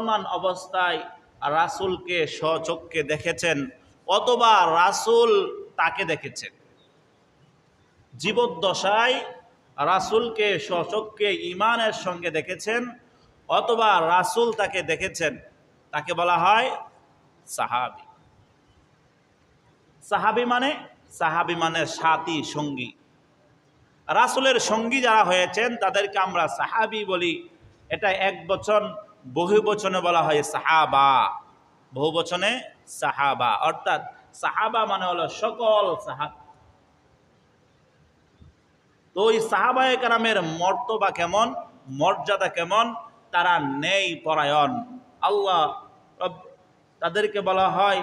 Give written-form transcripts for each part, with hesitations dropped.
মুসলমান অবস্থায় রাসূলকে স্বচক্ষে দেখেছেন অথবা রাসূল তাকে দেখেছেন, জীবদ্দশায় রাসূলকে স্বচক্ষে ঈমানের সঙ্গে দেখেছেন অথবা রাসূল তাকে দেখেছেন, তাকে বলা হয় সাহাবী। সাহাবী মানে সাথী, সঙ্গী। রাসূলের সঙ্গী যারা হয়েছেন তাদেরকে আমরা সাহাবী বলি। এটা এক বচন, বহু বচনে বলা হয় সাহাবা, বহু বচনে সাহাবা, অর্থাৎ সাহাবা মানে হলো সকল সাহাবা। তো ওই সাহাবায়ে কেরামের মর্তবা কেমন, মর্যাদা কেমন, তারা ন্যায় পরায়ণ। আল্লাহ তাদেরকে বলা হয়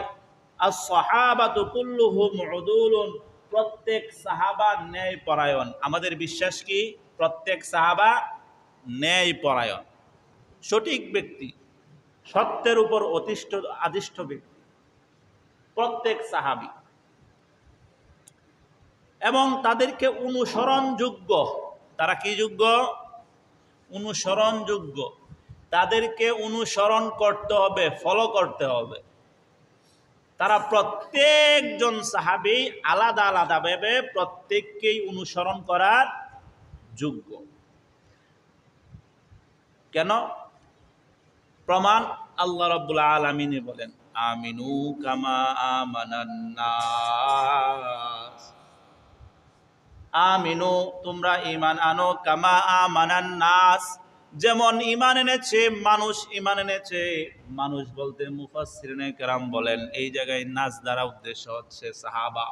আস-সাহাবাতু কুল্লুহুম উদুলুন, প্রত্যেক সাহাবা ন্যায় পরায়ণ। আমাদের বিশ্বাস কি? প্রত্যেক সাহাবা ন্যায় পরায়ণ, সঠিক ব্যক্তি, সত্যের উপর আদিষ্ট ব্যক্তি, প্রত্যেক সাহাবী। এবং তাদেরকে অনুসরণযোগ্য, তারা কি যোগ্য? অনুসরণযোগ্য। তাদেরকে অনুসরণ করতে হবে, ফলো করতে হবে। তারা প্রত্যেকজন সাহাবী আলাদা আলাদাভাবে প্রত্যেককেই অনুসরণ করার যোগ্য। কেন? প্রমাণ আল্লাহ রাব্বুল আলামিন বলেন, আমিনু কামা আমানান নাস, আমিনু তোমরা ঈমান আনো, কামা আমানান নাস যেমন ঈমান এনেছে মানুষ, ঈমান এনেছে মানুষ বলতে মুফাসসিরিনে কেরাম বলেন এই জায়গায় নাস দ্বারা উদ্দেশ্য হচ্ছে সাহাবা।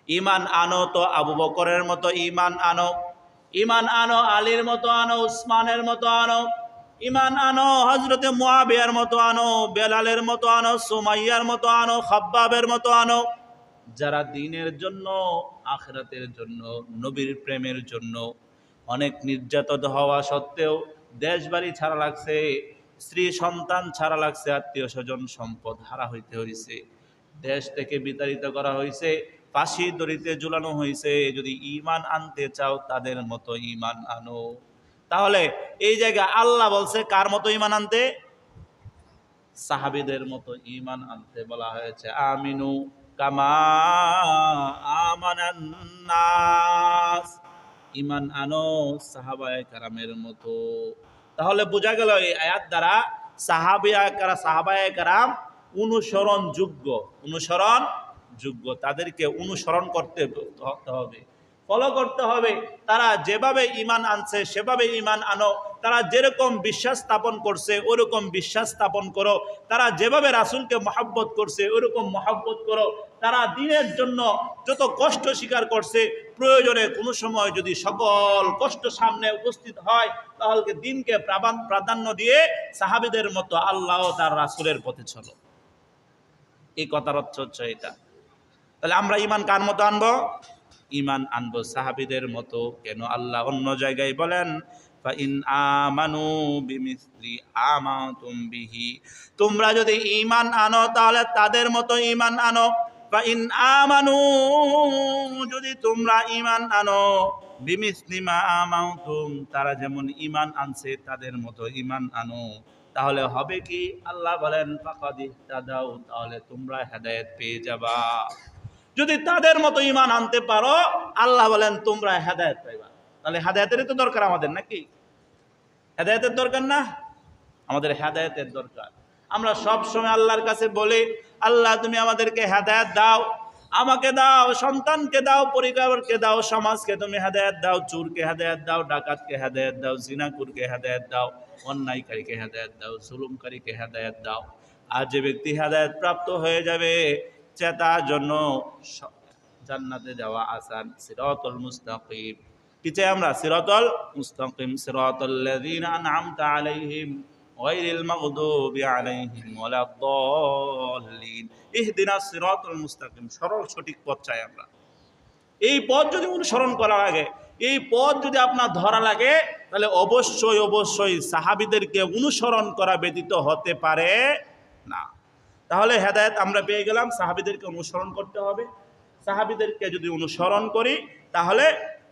ঈমান আনো তো আবু বকরের মতো ঈমান আনো, ঈমান আনো আলীর মতো আনো, উসমানের মতো আনো, ঈমান আনো হযরতে মুআবিয়ার মতো আনো, বেলালের মতো আনো, সুমাইয়ার মতো আনো, খাব্বাবের মতো আনো, যারা দ্বীনের জন্য, আখিরাতের জন্য, নবীর প্রেমের জন্য অনেক নির্যাতিত হওয়া সত্ত্বেও দেশ বাড়ি ছাড়া লাগছে, স্ত্রী সন্তান ছাড়া লাগছে, আত্মীয় স্বজন সম্পদ হারা হইতে হয়েছে, দেশ থেকে বিতাড়িত করা হয়েছে, ফাঁসি দড়িতে ঝুলানো হয়েছে। যদি ঈমান আনতে চাও তাদের মতো ঈমান আনো। তাহলে এই জায়গায় আল্লাহ বলছে কার মতো ঈমান আনতে? সাহাবীদের মতো ঈমান আনতে বলা হয়েছে। আমিনু কামা আমানান নাস, ঈমান আনো সাহাবায়ে কেরামের মতো। তাহলে বোঝা গেল এই আয়াত দ্বারা সাহাবায়ে কেরাম অনুসরণযোগ্য, অনুসরণযোগ্য। তাদেরকে অনুসরণ করতে হবে, ফলো করতে হবে। তারা যেভাবে ঈমান আনছে সেভাবে ঈমান আনো। তারা যেরকম বিশ্বাস স্থাপন করছে ওরকম বিশ্বাস স্থাপন করো। তারা যেভাবে রাসূলকে মহব্বত করছে ওরকম মহব্বত করো। তারা দ্বীনের জন্য যত কষ্ট স্বীকার করছে, প্রয়োজনে কোনো সময় যদি সকল কষ্ট সামনে উপস্থিত হয় তাহলে দ্বীনকে প্রাধান্য দিয়ে সাহাবীদের মতো আল্লাহ ও তার রাসূলের পথে চলো। এই কথার অর্থ হচ্ছে এটা। তাহলে আমরা ঈমান কার মতো আনবো? ঈমান আনবো সাহাবীদের মতো। কেন? আল্লাহ অন্য জায়গায় বলেন ফাইন আমানু বিমিসলি আমাতুম বিহি, তোমরা যদি ঈমান আনো তাহলে তাদের মতো ঈমান আনো। ফাইন আমানু, যদি তোমরা ঈমান আনো বিমিসলি মা আমাতুম, তারা যেমন ঈমান আনছে তাদের মতো ঈমান আনো, তাহলে হবে কি? আল্লাহ বলেন ফাকাদ ইহতাদাউ, তাহলে তোমরা হেদায়েত পেয়ে যাবা। যদি তাদের মতো ঈমান আনতে পারো আল্লাহ বলেন তোমরা হেদায়েত পাইবা। তাহলে হেদায়েতেরই তো দরকার আমাদের, নাকি? হেদায়েতের দরকার না? আমাদের হেদায়েতের দরকার। আমরা সব সময় আল্লাহর কাছে বলি, আল্লাহ তুমি আমাদেরকে হেদায়েত দাও, আমাকে দাও, সন্তানকে দাও, পরিবারকে দাও, সমাজকে তুমি হেদায়েত দাও, চোরকে হেদায়েত দাও, ডাকাতকে হেদায়েত দাও, জিনাকুরকে হেদায়েত দাও, অন্যায়কারীকে হেদায়েত দাও, জুলুমকারীকে হেদায়েত দাও। আর যে ব্যক্তি হেদায়েত প্রাপ্ত হয়ে যাবে তার জন্য জান্নাতে যাওয়া আসান। সিরাতাল মুস্তাকিম, কি চাই আমরা? সিরাতাল মুস্তাকিম, সিরাতাল্লাযীনা আন'আমতা আলাইহিম গায়রিল মাগদুবি আলাইহিম ওয়ালাদ-দাল্লিন, ইহদিনাস সিরাতাল মুস্তাকিম, সরল সঠিক পথ চাই আমরা। এই পথ যদি অনুসরণ করা লাগে, এই পথ যদি আপনার ধরা লাগে, তাহলে অবশ্যই অবশ্যই সাহাবীদেরকে অনুসরণ করা ব্যতীত হতে পারে না। তাহলে হেদায়েত আমরা পেয়ে গেলাম, সাহাবীদেরকে অনুসরণ করতে হবে। সাহাবীদেরকে যদি অনুসরণ করি তাহলে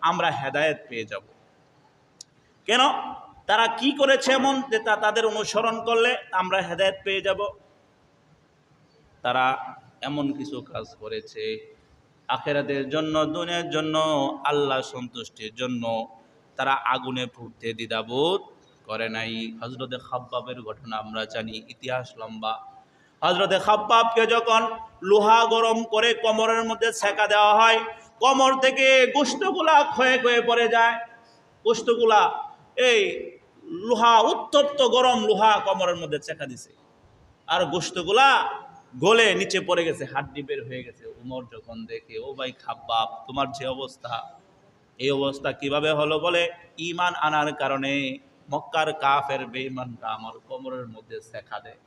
আমরা হেদায়েত পেয়ে যাব। কেন? তারা কি করেছে এমন যে তাদের অনুসরণ করলে আমরা হেদায়েত পেয়ে যাব? তারা এমন কিছু কাজ করেছে আখিরাতের জন্য, দুনিয়ার জন্য, আল্লাহ সন্তুষ্টির জন্য তারা আগুনে পুড়তে দ্বিধাবোধ করে নাই। হযরতে খাব্বাবের ঘটনা আমরা জানি, ইতিহাস লম্বা। হযরতে খাব্বাবকে যখন লোহা গরম করে কোমরের মধ্যে সেকা দেওয়া হয়, কোমর থেকে গোশতগুলা ক্ষয়ে ক্ষয়ে পড়ে যায়। গোশতগুলা, এই লোহা, উত্তপ্ত গরম লোহা কোমরের মধ্যে সেকা দিছে, আর গোশতগুলা গলে নিচে পড়ে গেছে, হাড্ডি বের হয়ে গেছে। উমর যখন দেখে, ও ভাই খাব্বাব, তোমার যে অবস্থা, এই অবস্থা কিভাবে হলো? বলে, ঈমান আনার কারণে মক্কার কাফের বেঈমানরা আমার কোমরের মধ্যে সেকা দেয়,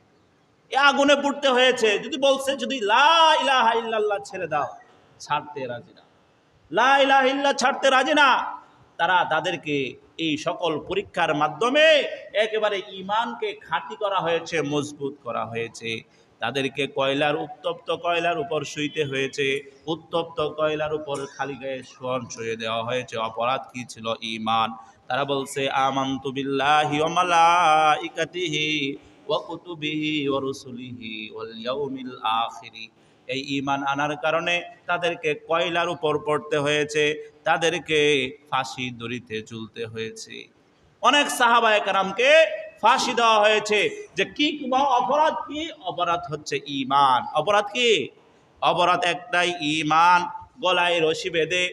এ আগুনে পুড়তে হয়েছে। যদি বলছে যদি লা ইলাহা ইল্লাল্লাহ ছেড়ে দাও, ছাড়তে রাজি না। লা ইলাহা ইল্লাল্লাহ ছাড়তে রাজি না। তারা তাদেরকে এই সকল পরীক্ষার মাধ্যমে একেবারে ঈমানকে খাঁটি করা হয়েছে, মজবুত করা হয়েছে। তাদেরকে কয়লার, উত্তপ্ত কয়লার উপর শুইতে হয়েছে, উত্তপ্ত কয়লার উপর খালি গায়ে শোয়ান শুয়ে দেওয়া হয়েছে। অপরাধ কি ছিল? ঈমান। তারা বলছে আমানতু বিল্লাহি ওয়া মালাইকাতিহি ওয়া কুতুবিহি ওয়া রুসুলিহি ওয়াল ইয়াউমিল আখিরি। এই ঈমান আনার কারণে তাদেরকে কয়লার উপর পড়তে হয়েছে, তাদেরকে ফাঁসি দড়িতে ঝুলতে হয়েছে। অনেক সাহাবায়ে কেরামকে ফাঁসি দেওয়া হয়েছে। যে কি অপরাধ? কি অপরাধ? হচ্ছে ঈমান। অপরাধ কি? অপরাধ একটাই, ঈমান। গলায় রশি বেঁধে,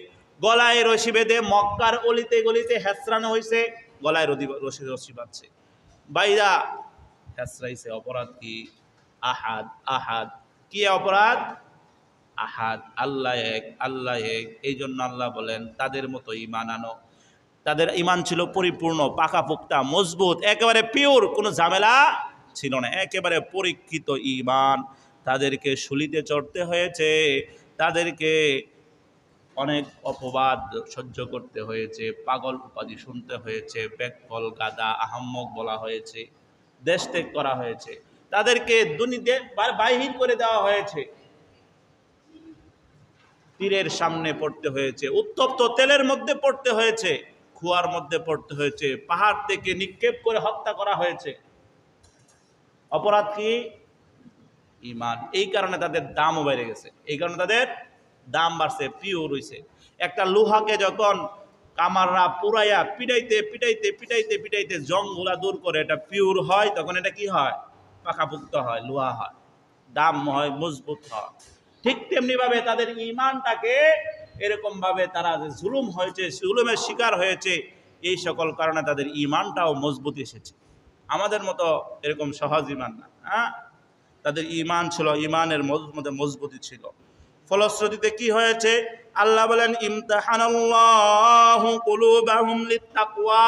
গলায় রশি বেঁধে মক্কার অলিতে গলিতে হেসরানো হয়েছে, গলায় রশি রশি বাঁধছে, বাইরা হেসরাইছে। অপরাধ কি? আহাদ, আহাদ। কি অপরাধ? আহাদ, আল্লাহ এক, আল্লাহ এক। এই জন্য আল্লাহ বলেন তাদের মতো ঈমান আনো। তাদের ঈমান ছিল পরিপূর্ণ, পাকাপোক্তা, মজবুত, একেবারে পিওর, কোনো ঝামেলা ছিল না, একেবারে পরীক্ষিত ঈমান। তাদেরকে শুলিতে চড়তে হয়েছে, তাদেরকে অনেক অপবাদ সহ্য করতে হয়েছে, পাগল উপাধি শুনতে হয়েছে, বেকল, গাদা, আহাম্মক বলা হয়েছে, দেশ ত্যাগ করা হয়েছে, তাদেরকে দুনিতে বাহির করে দেওয়া হয়েছে, তীরের সামনে পড়তে হয়েছে, উত্তপ্ত তেলের মধ্যে পড়তে হয়েছে, কুয়ার মধ্যে পড়তে হয়েছে, পাহাড় থেকে নিক্ষেপ করে হত্যা করা হয়েছে। অপরাধ কি? ঈমান। এই কারণে তাদের দামও বেড়ে গেছে, এই কারণে তাদের দাম বাড়ছে, পিওর হইছে। একটা লোহাকে যখন কামাররা পুরাইয়া পিটাইতে পিটাইতে পিটাইতে পিটাইতে জংগুলা দূর করে এটা পিওর হয়, তখন এটা কি হয়? পাকাপুক্ত হয়, লোহা হয়, দাম হয়, মজবুত হয়। ঠিক তেমনি ভাবে তাদের ঈমানটাকে এরকম ভাবে তারা যে জুলুম হয়েছে, জুলুমের শিকার হয়েছে, এই সকল কারণে তাদের ঈমানটাও মজবুত এসেছে। আমাদের মতো এরকম সহজ ঈমান না, হ্যাঁ। তাদের ঈমান ছিল, ঈমানের মধ্যে মজবুতি ছিল। ফলশ্রুতিতে কি হয়েছে? আল্লাহ বলেন ইমতাহানাল্লাহু কুলুবাহুম লিত্তাকওয়া।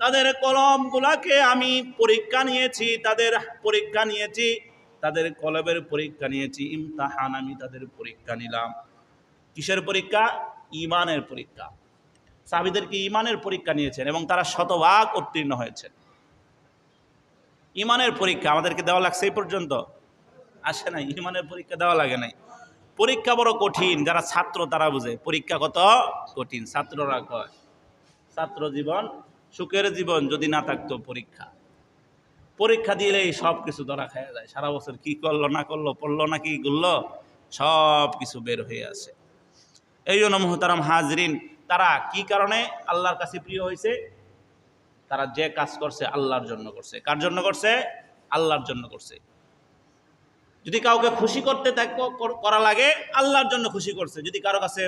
তাদের কলবগুলোকে আমি পরীক্ষা নিয়েছি, তাদের পরীক্ষা নিয়েছি, তাদের কলবের পরীক্ষা নিয়েছি। ইমতাহান, আমি তাদের পরীক্ষা নিলাম। কিসের পরীক্ষা? ঈমানের পরীক্ষা। সাহাবীদেরকে ঈমানের পরীক্ষা নিয়েছেন এবং তারা শতভাগ উত্তীর্ণ হয়েছে। ঈমানের পরীক্ষা আমাদেরকে দেওয়া লাগছে এই পর্যন্ত? আসে নাই, ঈমানের পরীক্ষা দেওয়া লাগে নাই। পরীক্ষা বড় কঠিন, যারা ছাত্র তারা বুঝে পরীক্ষা কত কঠিন। ছাত্ররা কয় ছাত্র জীবন সুখের জীবন যদি না থাকতো পরীক্ষা, পরীক্ষা দিলেই সব কিছু ধরা খাওয়া যায়। সারা বছর কি করলো না করলো, পড়লো না কি করলো, সব কিছু বের হয়ে আসে। এই জন্য মুহতারাম হাজরিন, তারা কি কারণে আল্লাহর কাছে প্রিয় হয়েছে? তারা যে কাজ করছে আল্লাহর জন্য করছে। কার জন্য করছে? আল্লাহর জন্য করছে। যদি কাউকে খুশি করতে করা লাগে, আল্লাহর জন্য খুশি করছে। যদি কারো কাছে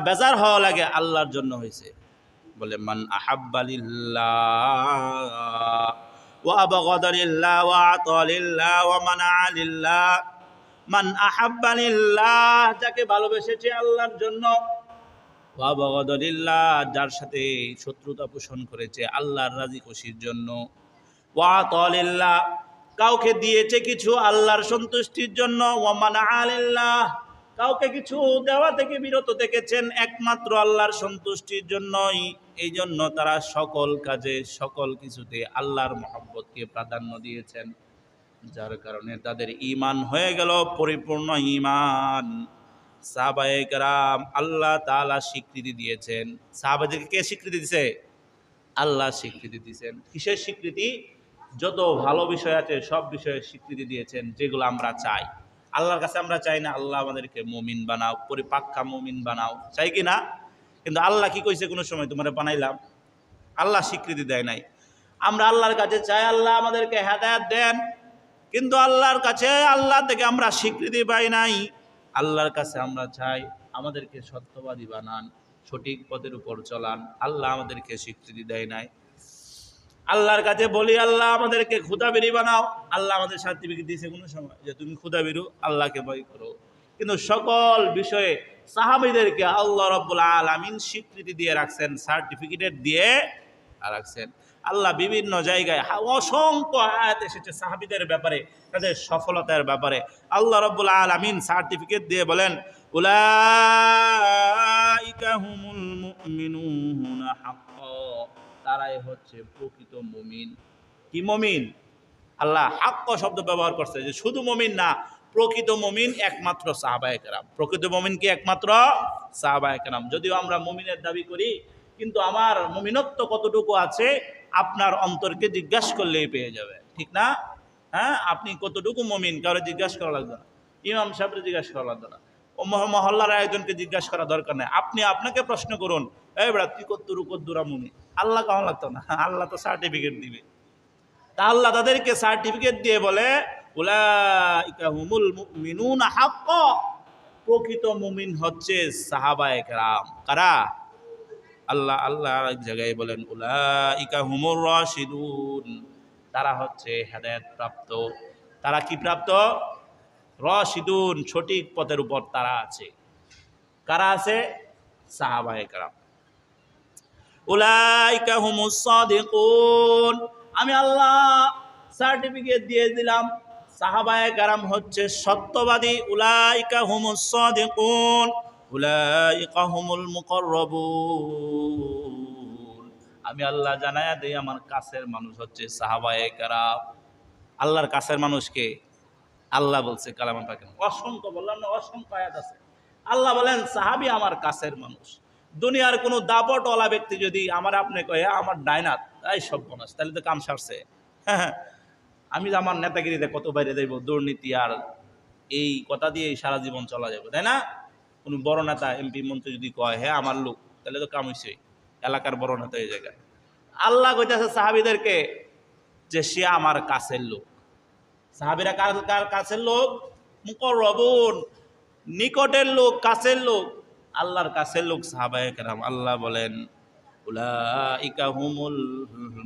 বেজার হওয়া লাগে, আল্লাহর জন্য হয়েছে। বলে মান আহাব্বা লিল্লাহ ওয়া আবগাদা লিল্লাহ ওয়া আতা লিল্লাহ ওয়া মানা লিল্লাহ। মান আহাব্বা লিল্লাহ, যাকে ভালোবেসেছে আল্লাহর জন্য, ওয়া আবগাদা লিল্লাহ, যার সাথে শত্রুতা পোষণ করেছে আল্লাহর রাজি খুশির জন্য, ওয়া আতা লিল্লাহ, কাউকে দিয়েছে কিছু আল্লাহর সন্তুষ্টির জন্য, ওয়া মানা লিল্লাহ, কাউকে কিছু দেওয়া থেকে বিরত থেকেছেন একমাত্র আল্লাহর সন্তুষ্টির জন্যই। এই জন্য তারা সকল কাজে, সকল কিছুতে আল্লাহর মহব্বতকে প্রাধান্য দিয়েছেন, যার কারণে তাদের ঈমান হয়ে গেল পরিপূর্ণ ঈমান। সাহাবায়ে কেরাম আল্লাহ তাআলা স্বীকৃতি দিয়েছেন। সাহাবাদেরকে কে স্বীকৃতি দিয়েছে? আল্লাহ স্বীকৃতি দিয়েছেন। কিসের স্বীকৃতি? যত ভালো বিষয় আছে সব বিষয়ে স্বীকৃতি দিয়েছেন, যেগুলো আমরা চাই। আল্লাহর কাছে আমরা চাই না আল্লাহ আমাদেরকে মুমিন বানাও, পরিপাক্কা মুমিন বানাও, চাই কি না? কিন্তু আল্লাহ কি কইছে কোনো সময় তোমারে বানাইলাম? আল্লাহ স্বীকৃতি দেয় নাই। আমরা আল্লাহর কাছে চাই আল্লাহ আমাদেরকে হেদায়েত দেন, কিন্তু আল্লাহর কাছে আল্লাহ থেকে আমরা স্বীকৃতি পাই নাই। আল্লাহর কাছে আমরা চাই আমাদেরকে সত্যবাদী বানান, সঠিক পথের উপর চলান, আল্লাহ আমাদেরকে স্বীকৃতি দেয় নাই। আল্লাহর কাছে বলি আল্লাহ আমাদেরকে খুদাবেরি বানাও, আল্লাহ আমাদের সার্টিফিকেট দিয়েছে কোনো সময় যে তুমি খুদাবেরু, আল্লাহকে ভয় করো। কিন্তু সকল বিষয়ে সাহাবীদেরকে আল্লাহ রাব্বুল আলামিন স্বীকৃতি দিয়ে রাখছেন, সার্টিফিকেট দিয়ে রাখছেন। আল্লাহ বিভিন্ন জায়গায় অসংখ্য আয়াত এসেছে সাহাবীদের ব্যাপারে, তাদের সফলতার ব্যাপারে। আল্লাহ রাব্বুল আলামিন সার্টিফিকেট দিয়ে বলেন, উলাইকা হুমুল মুমিনুনা হাক্কা, তারাই হচ্ছে প্রকৃত মুমিন। কি মুমিন? আল্লাহ হাক্ক শব্দ ব্যবহার করছে, যে শুধু মুমিন না, প্রকৃত মুমিন একমাত্র সাহাবায়ে কেরাম। প্রকৃত মুমিন কি? একমাত্র সাহাবায়ে কেরাম। যদিও আমরা মুমিনের দাবি করি, কিন্তু আমার মুমিনত্ব কতটুকু আছে আপনার অন্তরকে জিজ্ঞাসা করলেই পেয়ে যাবে, ঠিক না? হ্যাঁ, আপনি কতটুকু মুমিন কারো জিজ্ঞাসা করা লাগবে না, ইমাম সাহেবকে জিজ্ঞাসা করা লাগবে না, ও মহল্লার একজনকে জিজ্ঞাসা করা দরকার নেই। আপনি আপনাকে প্রশ্ন করুন, এই বেড়া তুই কদ্দুরা মুমিন? আল্লাহ কেমন লাগতো না? আল্লাহ তো সার্টিফিকেট দিবে। তা আল্লাহ তাদেরকে সার্টিফিকেট দিয়ে বলে, উলাইকা হুমুল মুমিনুনা হাক্কা, প্রকৃত মুমিন হচ্ছে সাহাবায়ে কেরাম। কারা? আল্লাহ আরেক জায়গায় বলেন, উলাইকা হুমুর রাশিদুন, তারা হচ্ছে হেদায়েত প্রাপ্ত। তারা কি প্রাপ্ত? রাশিদুন, সঠিক পথের উপর তারা আছে। কারা আছে? সাহাবায়ে কেরাম। উলাইকা হুমুস সাদিকুন, আমি আল্লাহ সার্টিফিকেট দিয়ে দিলাম সাহাবায়ে কেরাম হচ্ছে সত্যবাদী। উলাইকা হুমুস সাদিকুন উলাইকা হুমুল মুকাররাবুন, আমি আল্লাহ জানায়া দেই আমার কাছের মানুষ হচ্ছে সাহাবায়ে কেরাম। আল্লাহর কাছের মানুষকে আল্লাহ বলছে কালামে পাকে, অসংখ্য বললাম না, অসংখ্য আয়াত আছে। আল্লাহ বলেন সাহাবী আমার কাছের মানুষ। দুনিয়ার কোনো দাপটওয়ালা ব্যক্তি যদি আমার আপনি কয়ে আমার ডাইনাত, তাই সব মানুষ, তাহলে তো কাম সারছে। হ্যাঁ, আমি আমার নেতাগিরিতে কত বাইরে যাইব, দুর্নীতি আর এই কথা দিয়ে সারা জীবন চলা যাবে, তাই না? কোনো বড় নেতা এমপি মন্ত্রী যদি কয় হ্যাঁ আমার লোক, তাহলে তো কাম হইছে, এলাকার বড় নেতা এই জায়গায়। আল্লাহ কইতেছে সাহাবীদেরকে যে সে আমার কাছের লোক। সাহাবীরা কার কাছের লোক? মুকররবুন, নিকটের লোক, কাছের লোক, আল্লাহর কাছের লোক সাহাবায়ে কেরাম। আল্লাহ বলেন উলাইকা হুমুল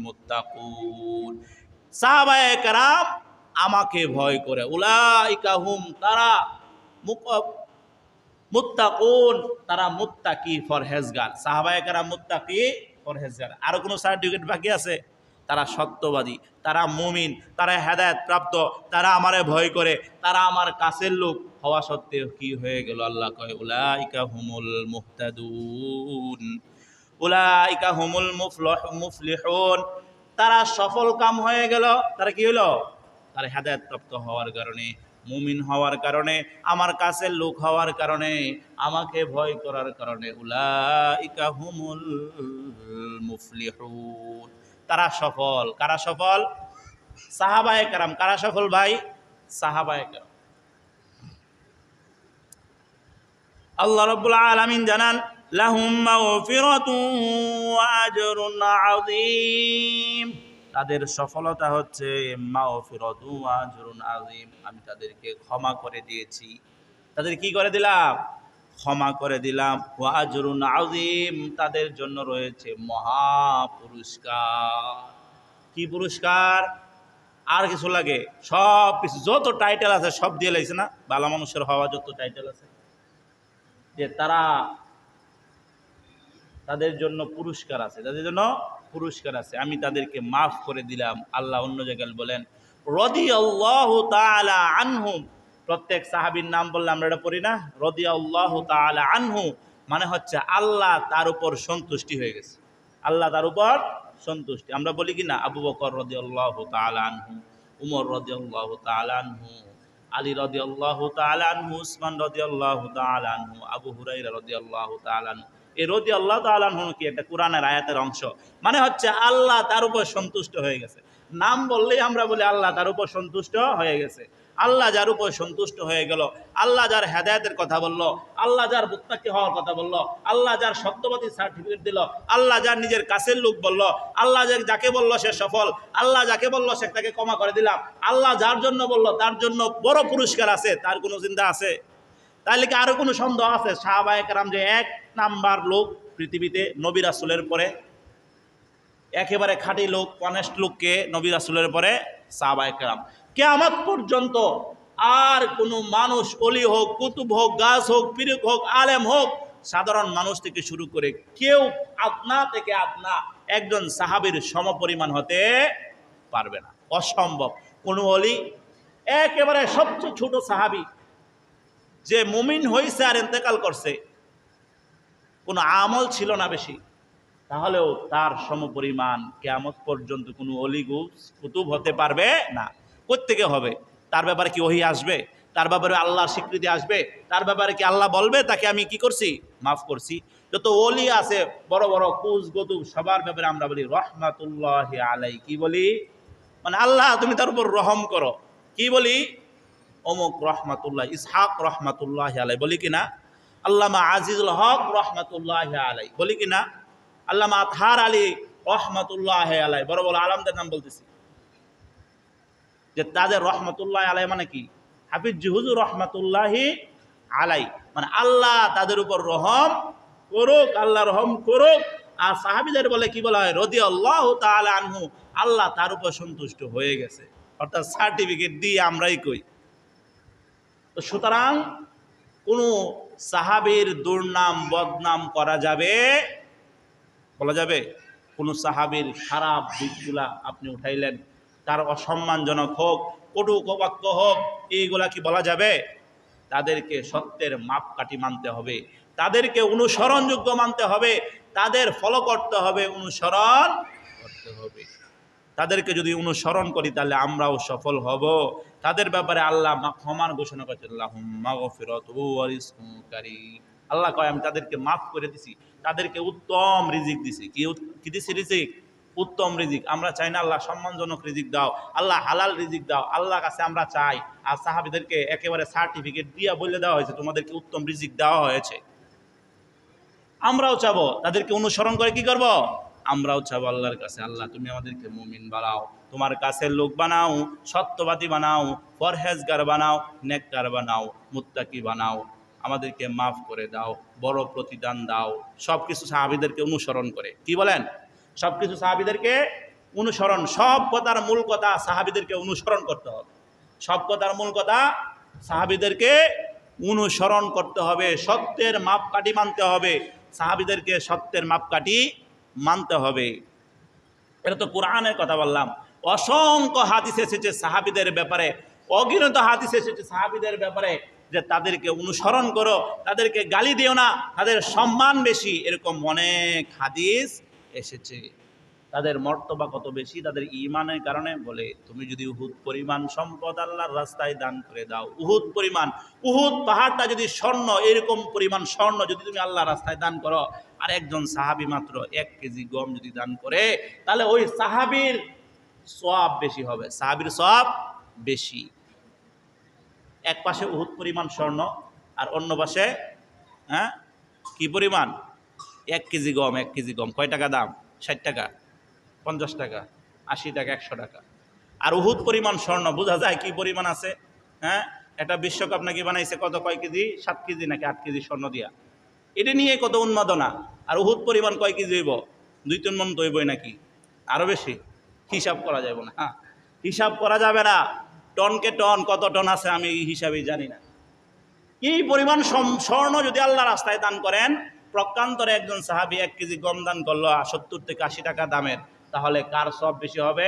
মুত্তাকুন, সাহাবায়ে কেরাম আমাকে ভয় করে। উলাইকা হুম, তারা মুত্তাকুন, তারা মুত্তাকি ফরহেজগার। সাহাবায়ে কেরাম মুত্তাকি ফরহেজগার। আরো কোনো সার্টিফিকেট বাকি আছে? তারা সত্যবাদী, তারা মুমিন, তারা হেদায়েত প্রাপ্ত, তারা আমারে ভয় করে, তারা আমার কাছের লোক হওয়া সত্ত্বেও কি হয়ে গেল? আল্লাহ কয় উলাইকা হুমুল মুহতাদুন উলাইকা হুমুল মুফলিহুন, তারা সফল কাম হয়ে গেল। তারা কি হলো? তারা হেদায়েত প্রাপ্ত হওয়ার কারণে, মুমিন হওয়ার কারণে, আমার কাছের লোক হওয়ার কারণে, আমাকে ভয় করার কারণে। উলাইকা হুমুল মুফলিহুন, তারা সফল। কারা সফল? সাহাবায়ে কেরাম। কারা সফল ভাই? সাহাবায়ে কেরাম। আল্লাহ রাব্বুল আলামিন জানান, লাহুম মাগফিরাতুন ওয়া আজরুন আযীম, তাদের সফলতা হচ্ছে মাগফিরাতুন ওয়া আজরুন আযীম, আমি তাদেরকে ক্ষমা করে দিয়েছি। তাদের কি করে দিলাম? ক্ষমা করে দিলাম। ওয়া আজরুন আযীম, তাদের জন্য রয়েছে মহা পুরস্কার। কি পুরস্কার? আর কিছু লাগে? সব কিছু, যত টাইটেল আছে সব দিয়ে লাইছে না, ভালো মানুষের হওয়া যত টাইটেল আছে, যে তারা, তাদের জন্য পুরস্কার আছে, তাদের জন্য পুরস্কার আছে, আমি তাদেরকে মাফ করে দিলাম। আল্লাহ অন্য জায়গায় বলেন রাদিয়াল্লাহু তাআলা আনহুম, প্রত্যেক সাহাবীর নাম বললে আমরা এটা পড়ি না? রাদিয়াল্লাহু তাআলা আনহু মানে হচ্ছে আল্লাহ তার উপর সন্তুষ্টি হয়ে গেছে, আল্লাহ তার উপর সন্তুষ্টি। আমরা বলি কি না, আবু বকর রাদিয়াল্লাহু তাআলা আনহু, উমর রাদিয়াল্লাহু তাআলা আনহু, আলী রাদিয়াল্লাহু তাআলা আনহু, উসমান রাদিয়াল্লাহু তাআলা আনহু, আবু হুরায়রা রাদিয়াল্লাহু তাআলা আনহু। এই রাদিয়াল্লাহু তাআলা আনহু কি একটা কোরআনের আয়াতের অংশ, মানে হচ্ছে আল্লাহ তার উপর সন্তুষ্ট হয়ে গেছে। নাম বললেই আমরা বলি আল্লাহ তার উপর সন্তুষ্ট হয়ে গেছে। আল্লাহ যার উপর সন্তুষ্ট হয়ে গেল, আল্লাহ যার হেদায়েতের কথা বলল, আল্লাহ যার মুত্তাকি হওয়ার কথা বলল, আল্লাহ যার সত্যবাদী সার্টিফিকেট দিল, আল্লাহ যার নিজের কাছের লোক বলল, আল্লাহ যাকে বলল সে সফল, আল্লাহ যাকে বলল সে তাকে ক্ষমা করে দিলাম, আল্লাহ যার জন্য বলল তার জন্য বড় পুরস্কার আছে, তার কোনো চিন্তা আছে? তাহলে কি আরো কোনো সন্দেহ আছে সাহাবায়ে কেরাম যে এক নাম্বার লোক পৃথিবীতে নবী রাসূলের পরে? একেবারে খাঁটি লোক, অনেস্ট লোককে নবী রাসূলের পরে সাহাবায়ে কেরাম। কিয়ামত পর্যন্ত আর কোনো মানুষ, অলি হোক, কুতুব হোক, গাছ হোক, পীর হোক, আলেম হোক, সাধারণ মানুষ থেকে শুরু করে কেউ আপনা থেকে আপনা একজন সাহাবীর সমপরিমাণ হতে পারবে না, অসম্ভব। কোনো অলি, একেবারে সবচেয়ে ছোট সাহাবী যে মুমিন হয়েছে আর ইন্তেকাল করছে, কোনো আমল ছিল না বেশি, তাহলেও তার সমপরিমাণ কিয়ামত পর্যন্ত কোনো অলি কুতুব হতে পারবে না। কোত্থেকে হবে? তার ব্যাপারে কি ওহী আসবে? তার ব্যাপারে আল্লাহর স্বীকৃতি আসবে? তার ব্যাপারে কি আল্লাহ বলবে তাকে আমি কি করছি? মাফ করছি? যত ওলি আছে বড় বড় কুজ গতুব, সবার ব্যাপারে আমরা বলি রহমাতুল্লাহি আলাই। কি বলি? মানে আল্লাহ তুমি তার উপর রহম করো। কি বলি? অমুক রহমাতুল্লাহ, ইসহাক রহমাতুল্লাহি আলাই বলি কিনা? আল্লামা আজিজুল হক রহমাতুল্লাহি আলাই বলি কিনা? আল্লামা আতহার আলী রহমাতুল্লাহি আলাই, বড় বড় আলেমদের নাম বলতেছি যে তাদের রহমতুল্লাহ আলাই মানে কি? হাফিজ হুজুর রহমতুল্লাহি আলাই, মানে আল্লাহ তাদের উপর রহম করুক, আল্লাহ রহম করুক। আর সাহাবীদের বলে কি বলা হয়? রাদিয়াল্লাহু তাআলা আনহু, আল্লাহ তার উপর সন্তুষ্ট হয়ে গেছে, অর্থাৎ সার্টিফিকেট দিয়ে আমরাই কই। তো সুতরাং কোনো সাহাবীর দুর্নাম বদনাম করা যাবে, বলা যাবে? কোনো সাহাবীর খারাপ দিকগুলা আপনি উঠাইলেন, তার অসম্মানজনক হোক, কটু বাক্য হোক, এইগুলা কি বলা যাবে? তাদেরকে সত্যের মাপকাঠি মানতে হবে, তাদেরকে অনুসরণযোগ্য মানতে হবে, তাদের ফলো করতে হবে, অনুসরণ করতে হবে। তাদেরকে যদি অনুসরণ করি তাহলে আমরাও সফল হব। তাদের ব্যাপারে আল্লাহ ক্ষমার ঘোষণা করছেন, আল্লাহুম্মা গফিরাতু ওয়া রিজকুন কারীম। আল্লাহ কয় আমি তাদেরকে মাফ করে দিছি, তাদেরকে উত্তম রিজিক দিছি। কি দিছি? রিজিক, উত্তম রিজিক। আমরা চাই না আল্লাহ সম্মানজনক রিজিক দাও, আল্লাহ হালাল রিজিক দাও, আল্লাহর কাছে আমরা চাই। আর সাহাবীদেরকে একেবারে সার্টিফিকেট দিয়ে বলে দেওয়া হয়েছে তোমাদেরকে উত্তম রিজিক দেওয়া হয়েছে। আমরাও চাবো তাদেরকে অনুসরণ করে কি করব? আমরাও চাবো আল্লাহর কাছে, আল্লাহ তুমি আমাদেরকে মুমিন বানাও, তোমার কাছের লোক বানাও, সত্যবাদী বানাও, পরহেজগার বানাও, নেককার বানাও, মুত্তাকি বানাও, আমাদেরকে মাফ করে দাও, বড় প্রতিদান দাও। সব কিছু সাহাবীদেরকে অনুসরণ করে, কি বলেন? সব কিছু সাহাবীদেরকে অনুসরণ, সব কথার মূল কথা সাহাবীদেরকে অনুসরণ করতে হবে। সব কথার মূল কথা সাহাবীদেরকে অনুসরণ করতে হবে, সত্যের মাপকাঠি মানতে হবে, সাহাবীদেরকে সত্যের মাপকাঠি মানতে হবে। এটা তো কোরআনের কথা বললাম। অসংখ্য হাদিস এসেছে সাহাবীদের ব্যাপারে, অগণিত হাদিস এসেছে সাহাবীদের ব্যাপারে যে তাদেরকে অনুসরণ করো, তাদেরকে গালি দিও না, তাদের সম্মান বেশি, এরকম অনেক হাদিস এসেছে। তাদের মর্তবা কত বেশি তাদের ঈমানের কারণে। বলে তুমি যদি উহুদ পরিমাণ সম্পদ আল্লাহর রাস্তায় দান করে দাও, উহুদ পরিমাণ, উহুদ পাহাড়টা যদি স্বর্ণ, এরকম পরিমাণ স্বর্ণ যদি তুমি আল্লাহর রাস্তায় দান করো, আর একজন সাহাবী মাত্র 1 কেজি গম যদি দান করে, তাহলে ওই সাহাবীর সওয়াব বেশি হবে, সাহাবীর সওয়াব বেশি। এক পাশে উহুদ পরিমাণ স্বর্ণ, আর অন্য পাশে কি পরিমাণ? 1 কেজি গম। 1 কেজি গম কয় টাকা দাম? 60 টাকা, 50 টাকা, 80 টাকা, 100 টাকা। আর উহুদ পরিমাণ স্বর্ণ, বোঝা যায় কি পরিমাণ আছে। এটা বিশ্বকাপ নাকি বানাইছে, কত কয় কেজি? 7 কেজি নাকি 8 কেজি স্বর্ণ দিয়া। এটা নিয়ে কত উন্মাদনা। আর উহুদ পরিমাণ কয় কেজি হইব? 2-3 মণ তো হইবই নাকি, আরো বেশি। হিসাব করা যাবে না, হিসাব করা যাবে না। টনকে টন, কত টন আছে আমি এই হিসাবেই জানি না। এই পরিমাণ স্বর্ণ যদি আল্লাহ রাস্তায় দান করেন, প্রকান্তরে একজন সাহাবী 1 কেজি গম দান করলো 70 থেকে 80 টাকা দামের, তাহলে কার সব বেশি হবে?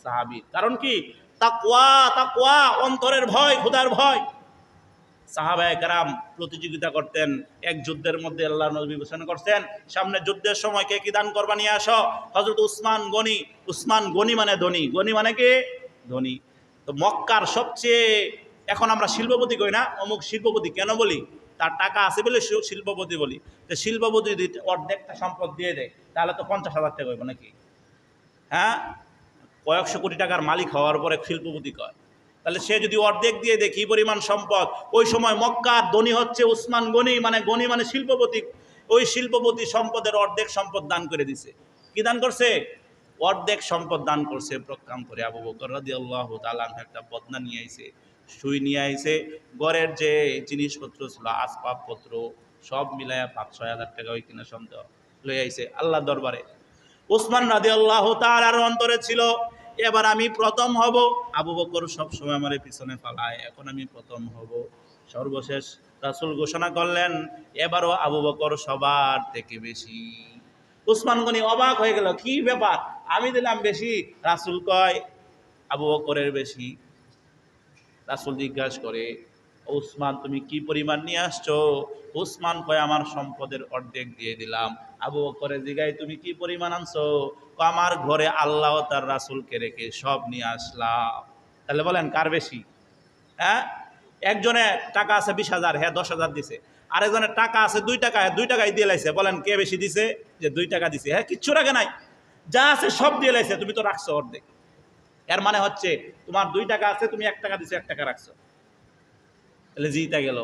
সাহাবীর। কারণ কি? তাকওয়া, তাকওয়া, অন্তরের ভয়, খোদার ভয়। সাহাবায়ে কেরাম প্রতিযোগিতা করতেন এক যুদ্ধের মধ্যে। আল্লাহ নবী ঘোষণা করছেন সামনে যুদ্ধের সময় কে কি দান করবা নিয়ে আসো। হযরত উসমান গনি, উসমান গনি মানে ধনী, গনি মানে কি? ধনী। তো মক্কার সবচেয়ে, এখন আমরা শিল্পপতি কই না, অমুক শিল্পপতি কেন বলি? তার টাকা আছে বলে শিল্পপতি বলি, তো শিল্পপতি যদি অর্ধেকটা সম্পদ দিয়ে দেয় তাহলে তো 50,000 টাকা হইব নাকি? হ্যাঁ, কয়েকশো কোটি টাকার মালিক হওয়ার পরে শিল্পপতি কয়, তাহলে সে যদি অর্ধেক দিয়ে দেয় কি পরিমাণ সম্পদ। ওই সময় মক্কার ধনী হচ্ছে উসমান গনি, মানে গনি মানে শিল্পপতি। ওই শিল্পপতি সম্পদের অর্ধেক সম্পদ দান করে দিছে। কি দান করছে? অর্ধেক সম্পদ দান করছে প্রজ্ঞান করে। আবু বকর রাদিয়াল্লাহু তাআলা একটা বদনা নিয়ে আইছে, সুই নিয়ে আইছে, ঘরের যে জিনিসপত্র ছিল আসবাবপত্র সব মিলায়া 5-6 হাজার টাকা ওই কিনা সন্দেহ লই আইছে আল্লাহ দরবারে। উসমান রাদিয়াল্লাহু তাআলার অন্তরে ছিল এবার আমি প্রথম হব। আবু বকর সবসময় আমার পিছনে পালায়, এখন আমি প্রথম হব। সর্বশেষ রাসূল ঘোষণা করলেন এবারও আবু বকর সবার থেকে বেশি। উসমান গনি অবাক হয়ে গেল, কি ব্যাপার, আমি দিলাম বেশি, রাসূল কয় আবু বকরের বেশি। রাসূল জিজ্ঞাসা করে উসমান তুমি কি পরিমাণ নিয়ে আসছো? উসমান কয় আমার সম্পদের অর্ধেক দিয়ে দিলাম। আবু বকরের জিগায় তুমি কি পরিমাণ আনছো? আমার ঘরে আল্লাহ তার রাসূলকে রেখে সব নিয়ে আসলাম। তাহলে বলেন কার বেশি? হ্যাঁ, একজনের টাকা আছে 20,000, হ্যাঁ 10,000 দিছে। আরেকজনের টাকা আছে 2 টাকা, 2 টাকাই দিয়ে লাইছে। বলেন কে বেশি দিছে? যে 2 টাকা দিছে। হ্যাঁ, কিচ্ছু রাখে নাই, যা আছে সব দিয়ে লাইছে, তুমি তো রাখছো অর্ধেক। এর মানে হচ্ছে তোমার 2 টাকা আছে, তুমি 1 টাকা দিছো, 1 টাকা রাখছো, তাহলে জিতা গেল।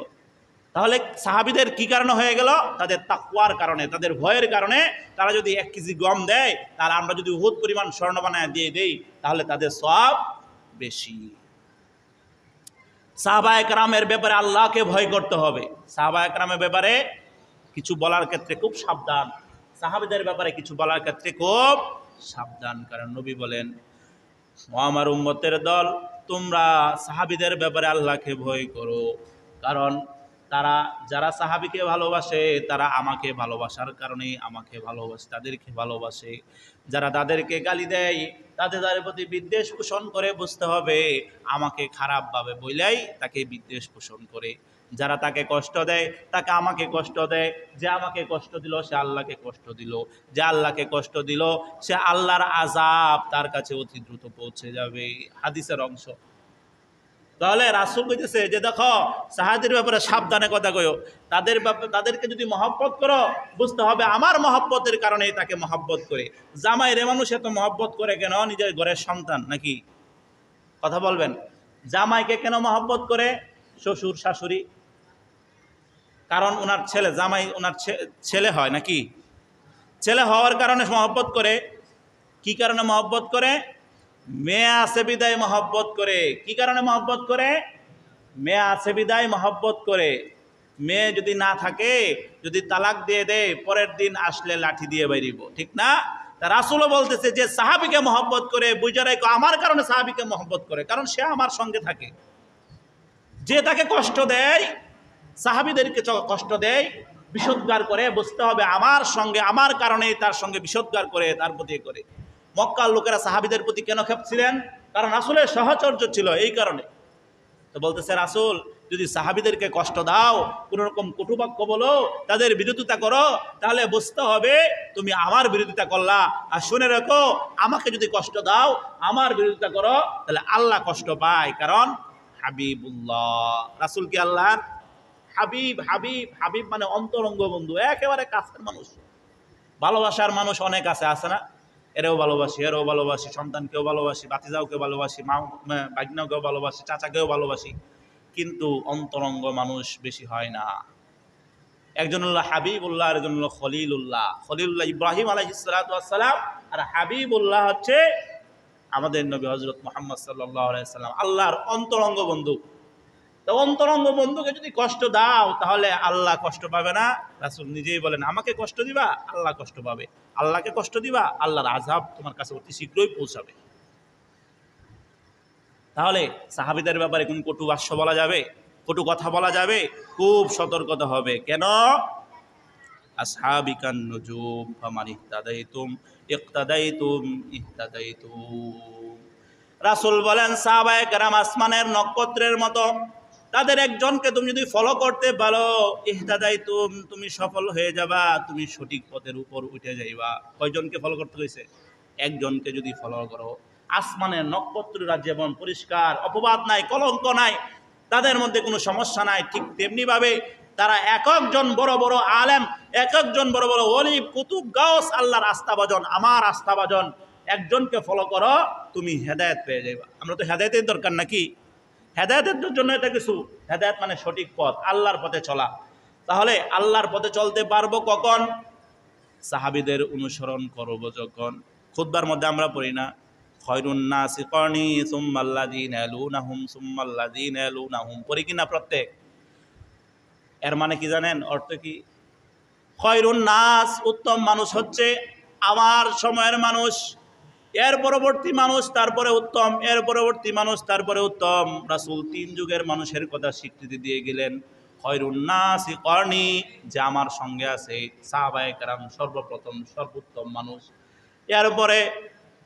তাহলে সাহাবীদের কি কারণে হয়ে গেল? তাদের তাকওয়ার কারণে, তাদের ভয়ের কারণে। তারা যদি 1 কেজি গম দেয়, তাহলে আমরা যদি উহুদ পরিমাণ স্বর্ণ বানায় দিয়ে দেই, তাহলে তাদের সওয়াব বেশি। সাহাবায়ে কেরামের ব্যাপারে আল্লাহকে ভয় করতে হবে। সাহাবায়ে কেরামের ব্যাপারে কিছু বলার ক্ষেত্রে খুব সাবধান, সাহাবীদের ব্যাপারে কিছু বলার ক্ষেত্রে খুব সাবধান। কারণ নবী বলেন ও আমার উম্মতের দল, তোমরা সাহাবীদের ব্যাপারে আল্লাহকে ভয় করো। কারণ তারা যারা সাহাবীকে ভালোবাসে তারা আমাকে ভালোবাসার কারণে আমাকে ভালোবাসে, তাদেরকে ভালোবাসে। যারা তাদেরকে গালি দেয়, তাদের প্রতি বিদ্বেষ পোষণ করে, বুঝতে হবে আমাকে খারাপভাবে বইলাই তাকে বিদ্বেষ পোষণ করে। যারা তাকে কষ্ট দেয়, তাকে আমাকে কষ্ট দেয়। যে আমাকে কষ্ট দিল সে আল্লাহকে কষ্ট দিল, যে আল্লাহকে কষ্ট দিল সে আল্লাহর আযাব তার কাছে অতি দ্রুত পৌঁছে যাবে। হাদিসের অংশ। তাহলে রাসূল কইতেছে যে দেখো সাহাবীদের ব্যাপারে সাবধানে কথা কইও। তাদেরকে যদি মহব্বত করো, বুঝতে হবে আমার মহব্বতের কারণেই তাকে মহব্বত করে। জামাইরে মানুষ এত মহব্বত করে কেন? নিজের ঘরের সন্তান নাকি? কথা বলবেন। জামাইকে কেন মহব্বত করে? শ্বশুর শাশুড়ি, কারণ ওনার ছেলে, জামাই ওনার ছেলে হয় নাকি? ছেলে হওয়ার কারণে মহব্বত করে। কি কারণে মহব্বত করে? মেয়ে আছে বিদায় মহব্বত করে। কি কারণে মহব্বত করে? মেয়ে আছে বিদায় মহব্বত করে। মেয়ে যদি না থাকে, যদি তালাক দিয়ে দেয়, পরের দিন আসলে লাঠি দিয়ে বাইরিব, ঠিক না? তা রাসূলও বলতেছে যে সাহাবীকে মহব্বত করে, বুঝা রাখো আমার কারণে সাহাবীকে মহব্বত করে, কারণ সে আমার সঙ্গে থাকে। যে তাকে কষ্ট দেয়, সাহাবীদেরকে কষ্ট দেয়, বিষোদ্গার করে, বুঝতে হবে আমার সঙ্গে, আমার কারণেই তার সঙ্গে বিষোদ্গার করে, তার প্রতি করে। মক্কার লোকেরা সাহাবীদের প্রতি কেন খেপছিলেন? কারণ রাসূলের সাহচর্য ছিল, এই কারণে। তো বলতেছে রাসূল যদি সাহাবীদেরকে কষ্ট দাও, কোন রকম কটুবাক্য বলো, তাদের বিরোধিতা করো, তাহলে বুঝতে হবে তুমি আমার বিরোধিতা করলা। আর শুনে রাখো আমাকে যদি কষ্ট দাও, আমার বিরোধিতা করো, তাহলে আল্লাহ কষ্ট পায়। কারণ হাবিবুল্লাহ, রাসূল কি আল্লাহর হাবিব। হাবিব, হাবিব মানে অন্তরঙ্গ বন্ধু, একেবারে কাছের মানুষ। ভালোবাসার মানুষ অনেক আছে না? এরাও ভালোবাসি, এরাও ভালোবাসি, সন্তানকেও ভালোবাসি, বাতিজাওকেও ভালোবাসি, মা বাগনাকেও ভালোবাসি, চাচাকেও ভালোবাসি, কিন্তু অন্তরঙ্গ মানুষ বেশি হয় না। একজন হলো হাবিবুল্লাহ, আর একজন হলো খলিলুল্লাহ। খলিলুল্লাহ ইব্রাহিম আলাইহিস সালাতু ওয়াস সালাম, আর হাবিবুল্লাহ হচ্ছে আমাদের নবী হযরত মুহাম্মদ সাল্লাল্লাহু আলাইহি সাল্লাম, আল্লাহর অন্তরঙ্গ বন্ধু। তো অন্তরঙ্গ বন্ধুকে যদি কষ্ট দাও, তাহলে আল্লাহ কষ্ট পাবে না? রাসূল নিজেই বলেন আমাকে কষ্ট দিবা, আল্লাহ কষ্ট পাবে। আল্লাহকে কষ্ট দিবা, আল্লাহর আযাব তোমার কাছে অতি শীঘ্রই পৌঁছাবে। তাহলে সাহাবীদের ব্যাপারে কোন কটু ভাষ্য বলা যাবে, কটু কথা বলা যাবে? খুব সতর্কতা হবে। কেন? আসহাবিকান নুজুম ফামান ইহতাদাইতুম ইহতাদাইতুম ইহতাদাইতুম। রাসূল বলেন সাহাবায়ে কেরাম আসমানের নক্ষত্রের মতো, তাদের একজনকে তুমি যদি ফলো করতে পারো, ইহতাদাইতুম, তুমি সফল হয়ে যাবা, তুমি সঠিক পথের উপর উঠে যাইবা। কয়জনকে ফলো করতে হয়েছে? একজনকে যদি ফলো করো। আসমানের নক্ষত্ররা যেমন পরিষ্কার, অপবাদ নাই, কলঙ্ক নাই, তাদের মধ্যে কোনো সমস্যা নাই, ঠিক তেমনিভাবে তারা এক একজন বড় বড় আলেম, এক একজন বড় বড় ওলি, কুতুব, গাউস, আল্লাহর আস্থাভাজন, আমার আস্থাভাজন, একজনকে ফলো করো, তুমি হেদায়েত পেয়ে যাবে। আমরা তো হেদায়েতের দরকার নাকি? হেদায়েতের জন্য এটা কিছু, হেদায়েত মানে সঠিক পথ, আল্লাহর পথে চলা। তাহলে আল্লাহর পথে চলতে পারবো কখন? সাহাবীদের অনুসরণ করব যখন। খুতবার মধ্যে আমরা পড়ি না, খয়রুন নাসি করনি সুম্মাল্লাযীনা ইয়ালুনাহুম সুম্মাল্লাযীনা ইয়ালুনাহুম, পড়ি কিনা প্রত্যেক? এর মানে কি জানেন? অর্থ কি? খয়রুন নাস, উত্তম মানুষ হচ্ছে আমার সময়ের মানুষ, এর পরবর্তী মানুষ, তারপরে উত্তম, এর পরবর্তী মানুষ, তারপরে উত্তম। রাসূল 3 যুগের মানুষের কথা স্বীকৃতি দিয়ে গেলেন। খয়রুন নাসি করনি, যে আমার সঙ্গে আছে সাহাবায়ে কেরাম, সর্বপ্রথম সর্বোত্তম মানুষ। এরপরে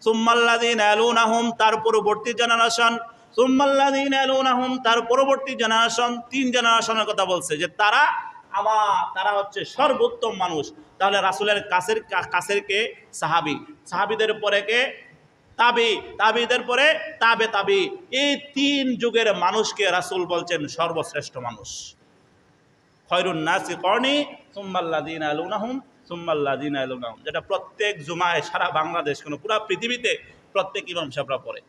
সুম্মাল্লাযীনা ইয়ালুনাহুম, তার পরবর্তী জেনারেশন, সুম্মাল্লাযীনা ইয়ালুনাহুম, তার পরবর্তী জেনারেশন। 3 জেনারেশনের কথা বলছে যে তারা হচ্ছে সর্বোত্তম মানুষ। তাহলে রাসূলের কাছের কে? সাহাবী, সাহাবীদের পরে কে? তাবি, তাবিদের পরে তাবে তাবি। এই 3 যুগের মানুষকে রাসূল বলছেন সর্বশ্রেষ্ঠ মানুষ। খয়রুন নাসি করনি সুম্মাল্লাযীনা ইয়ালুনাহুম সুম্মাল্লাযীনা ইয়ালুনাহুম, যেটা প্রত্যেক জুমায় সারা বাংলাদেশ, কোনো পুরো পৃথিবীতে প্রত্যেক ইমাম সাহেবরা পড়ে।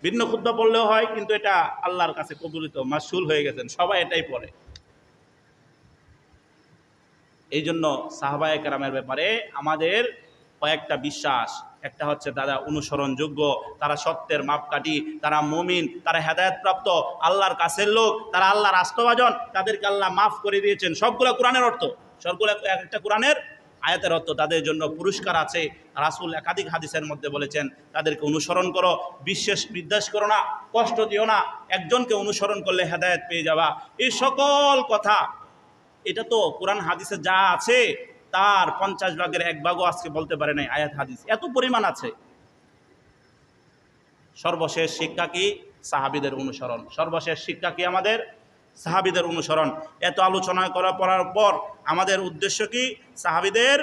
ভিন্ন খুতবা পড়লেও হয়, কিন্তু এটা আল্লাহর কাছে কবুলিত, মাসুল হয়ে গেছেন, সবাই এটাই পড়ে। এই জন্য সাহাবায়ে কেরামের ব্যাপারে আমাদের কয়েকটা বিশ্বাস। একটা হচ্ছে তারা অনুসরণযোগ্য, তারা সত্যের মাপকাঠি, তারা মুমিন, তারা হেদায়েতপ্রাপ্ত, আল্লাহর কাছের লোক, তারা আল্লাহর আস্থাভাজন, তাদেরকে আল্লাহ মাফ করে দিয়েছেন। সবগুলো কোরআনের অর্থ, সবগুলো একটা কোরআনের আয়াতের অর্থ। তাদের জন্য পুরস্কার আছে। রাসূল একাধিক হাদিসের মধ্যে বলেছেন তাদেরকে অনুসরণ করো, বিদ্বেষ করো না, কষ্ট দিও না, একজনকে অনুসরণ করলে হেদায়েত পেয়ে যাবা। এই সকল কথা, এটা তো কোরআন হাদিসে যা আছে তার 50 ভাগের 1 ভাগও আজকে বলতে পারে নাই আয়াত হাদিস, এত পরিমাণ আছে। সর্বশেষ শিক্ষা কি? সাহাবীদের অনুসরণ। সর্বশেষ শিক্ষা কি আমাদের? সাহাবীদের অনুসরণ। এত আলোচনা করার পর আমাদের উদ্দেশ্য কি? সাহাবীদের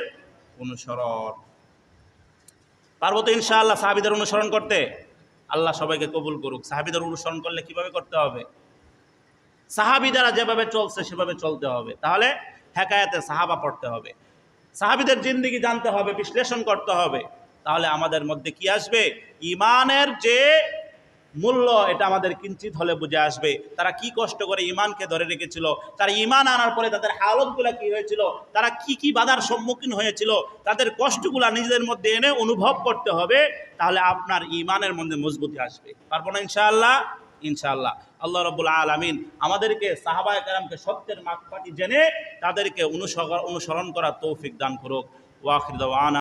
অনুসরণ। পারবো তো ইনশাআল্লাহ সাহাবীদের অনুসরণ করতে? আল্লাহ সবাইকে কবুল করুক। সাহাবীদের অনুসরণ করলে কিভাবে করতে হবে? সাহাবী যারা যেভাবে চলছে সেভাবে চলতে হবে। তাহলে হেকায়াতে সাহাবা পড়তে হবে, সাহাবীদের জিন্দেগি জানতে হবে, বিশ্লেষণ করতে হবে। তাহলে আমাদের মধ্যে কি আসবে? ইমানের যে মূল্য, এটা আমাদের কিঞ্চিত হলে বুঝে আসবে। তারা কি কষ্ট করে ইমানকে ধরে রেখেছিল, তারা ইমান আনার পরে তাদের হালতগুলো কি হয়েছিল, তারা কি কি বাধার সম্মুখীন হয়েছিল, তাদের কষ্টগুলা নিজেদের মধ্যে এনে অনুভব করতে হবে। তাহলে আপনার ইমানের মধ্যে মজবুতি আসবে। পারবো না ইনশাআল্লাহ? ইনশাআল্লাহ। আল্লাহ রাব্বুল আলামিন আমাদেরকে সাহাবায়ে কেরামকে সত্যের মাপকাঠি জেনে তাদেরকে অনুসরণ করার তৌফিক দান করুক। ওয়া আখিরু দাওয়ানা